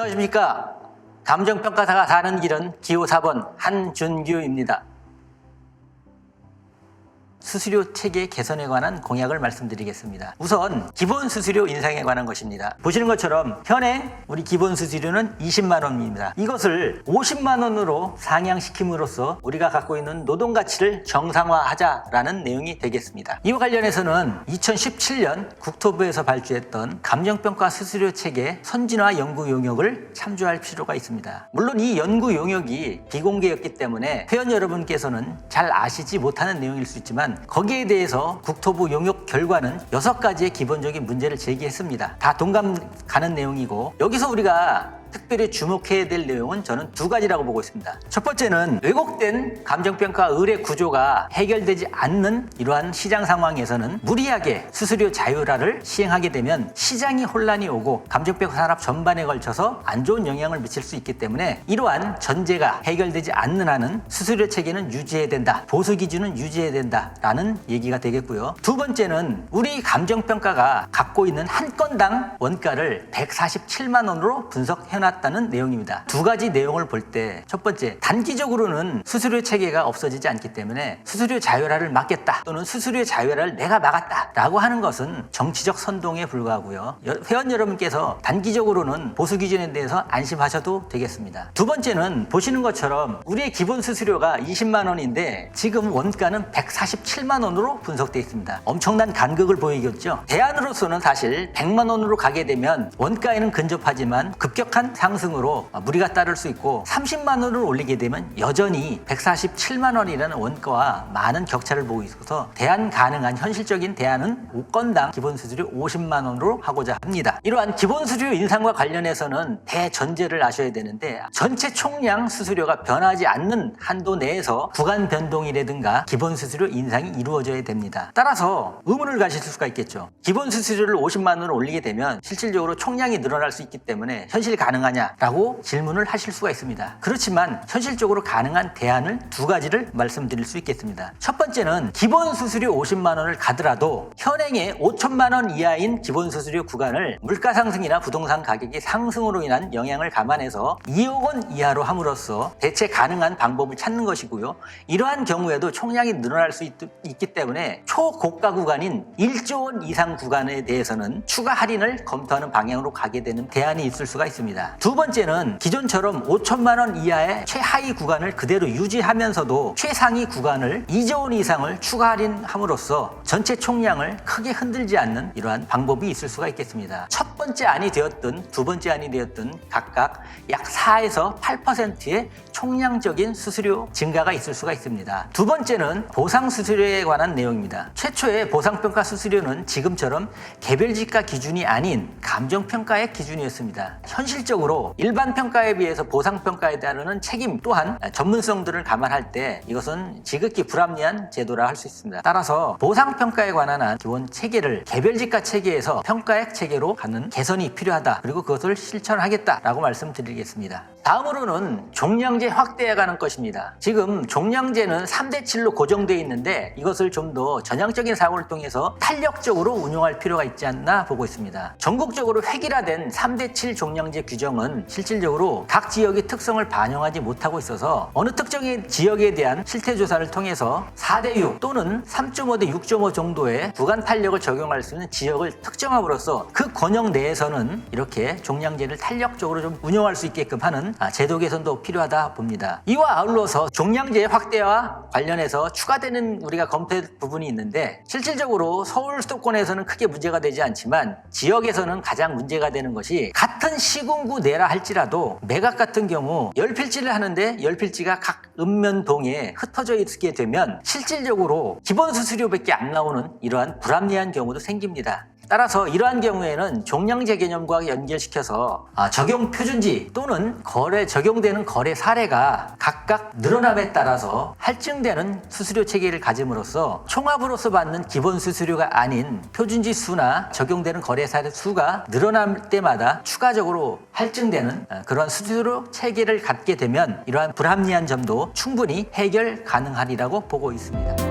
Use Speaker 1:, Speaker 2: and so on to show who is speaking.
Speaker 1: 안녕하십니까. 감정평가사가 사는 길은 기호 4번 한준규입니다. 수수료 체계 개선에 관한 공약을 말씀드리겠습니다. 우선 기본 수수료 인상에 관한 것입니다. 보시는 것처럼 현행 우리 기본 수수료는 20만 원입니다. 이것을 50만 원으로 상향시킴으로써 우리가 갖고 있는 노동 가치를 정상화하자라는 내용이 되겠습니다. 이와 관련해서는 2017년 국토부에서 발주했던 감정평가 수수료 체계 선진화 연구 용역을 참조할 필요가 있습니다. 물론 이 연구 용역이 비공개였기 때문에 회원 여러분께서는 잘 아시지 못하는 내용일 수 있지만 거기에 대해서 국토부 용역 결과는 6가지의 기본적인 문제를 제기했습니다. 다 동감 가는 내용이고, 여기서 우리가 특별히 주목해야 될 내용은 저는 2가지라고 보고 있습니다. 첫 번째는 왜곡된 감정평가 의뢰 구조가 해결되지 않는 이러한 시장 상황에서는 무리하게 수수료 자율화를 시행하게 되면 시장이 혼란이 오고 감정평가 산업 전반에 걸쳐서 안 좋은 영향을 미칠 수 있기 때문에 이러한 전제가 해결되지 않는 한은 수수료 체계는 유지해야 된다, 보수 기준은 유지해야 된다라는 얘기가 되겠고요. 2번째는 우리 감정평가가 갖고 있는 한 건당 원가를 147만 원으로 분석해놨다는 내용입니다. 2가지 내용을 볼 때 첫 번째, 단기적으로는 수수료 체계가 없어지지 않기 때문에 수수료 자율화를 막겠다 또는 수수료 자율화를 내가 막았다 라고 하는 것은 정치적 선동에 불과하고요. 회원 여러분께서 단기적으로는 보수 기준에 대해서 안심하셔도 되겠습니다. 2번째는 보시는 것처럼 우리의 기본 수수료가 20만 원인데 지금 원가는 147만 원으로 분석되어 있습니다. 엄청난 간극을 보이겠죠. 대안으로서는 사실 100만 원으로 가게 되면 원가에는 근접하지만 급격한 상승으로 무리가 따를 수 있고, 30만 원을 올리게 되면 여전히 147만 원이라는 원가와 많은 격차를 보고 있어서 대안 가능한 현실적인 대안은 5건당 기본 수수료 50만 원으로 하고자 합니다. 이러한 기본 수수료 인상과 관련해서는 대전제를 아셔야 되는데, 전체 총량 수수료가 변하지 않는 한도 내에서 구간 변동이라든가 기본 수수료 인상이 이루어져야 됩니다. 따라서 의문을 가실 수가 있겠죠. 기본 수수료를 50만 원을 올리게 되면 실질적으로 총량이 늘어날 수 있기 때문에 현실 가능하냐라고 질문을 하실 수가 있습니다. 그렇지만 현실적으로 가능한 대안을 2가지를 말씀드릴 수 있겠습니다. 첫 번째는 기본 수수료 50만 원을 가더라도 현행의 5천만 원 이하인 기본 수수료 구간을 물가 상승이나 부동산 가격의 상승으로 인한 영향을 감안해서 2억 원 이하로 함으로써 대체 가능한 방법을 찾는 것이고요. 이러한 경우에도 총량이 늘어날 수 있기 때문에 초고가 구간인 1조 원 이상 구간에 대해서는 추가 할인을 검토하는 방향으로 가게 되는 대안이 있을 수가 있습니다. 2번째는 기존처럼 5천만 원 이하의 최하위 구간을 그대로 유지하면서도 최상위 구간을 2조 원 이상을 추가 할인함으로써 전체 총량을 크게 흔들지 않는 이러한 방법이 있을 수가 있겠습니다. 첫 번째 안이 되었든 2번째 안이 되었든 각각 약 4에서 8%의 총량적인 수수료 증가가 있을 수가 있습니다. 2번째는 보상 수수료에 관한 내용입니다. 최초의 보상평가 수수료는 지금처럼 개별지가 기준이 아닌 감정평가의 기준이었습니다. 현실적으로 일반 평가에 비해서 보상평가에 따르는 책임 또한 전문성들을 감안할 때 이것은 지극히 불합리한 제도라 할 수 있습니다. 따라서 보상평가에 관한 한 기본 체계를 개별지가 체계에서 평가액 체계로 가는 개선이 필요하다. 그리고 그것을 실천하겠다라고 말씀드리겠습니다. 다음으로는 종량제 확대해 가는 것입니다. 지금 종량제는 3대7로 고정되어 있는데 이것을 좀 더 전향적인 사고를 통해서 탄력적으로 운용할 필요가 있지 않나 보고 있습니다. 전국적으로 획일화된 3대7 종량제 규정은 실질적으로 각 지역의 특성을 반영하지 못하고 있어서 어느 특정의 지역에 대한 실태조사를 통해서 4대6 또는 3.5대 6.5 정도의 구간 탄력을 적용할 수 있는 지역을 특정함으로써 그 권역 내에서는 이렇게 종량제를 탄력적으로 좀 운영할 수 있게끔 하는 제도 개선도 필요하다 봅니다. 이와 아울러서 종량제 확대와 관련해서 추가되는 우리가 검토할 부분이 있는데, 실질적으로 서울 수도권에서는 크게 문제가 되지 않지만 지역에서는 가장 문제가 되는 것이, 같은 시군구 내라 할지라도 매각 같은 경우 10필지를 하는데 10필지가 각 읍면동에 흩어져 있게 되면 실질적으로 기본 수수료밖에 안 나오는 이러한 불합리한 경우도 생깁니다. 따라서 이러한 경우에는 종량제 개념과 연결시켜서 적용 표준지 또는 적용되는 거래 사례가 각각 늘어남에 따라서 할증되는 수수료 체계를 가짐으로써 총합으로서 받는 기본 수수료가 아닌 표준지 수나 적용되는 거래 사례 수가 늘어날 때마다 추가적으로 할증되는 그런 수수료 체계를 갖게 되면 이러한 불합리한 점도 충분히 해결 가능하리라고 보고 있습니다.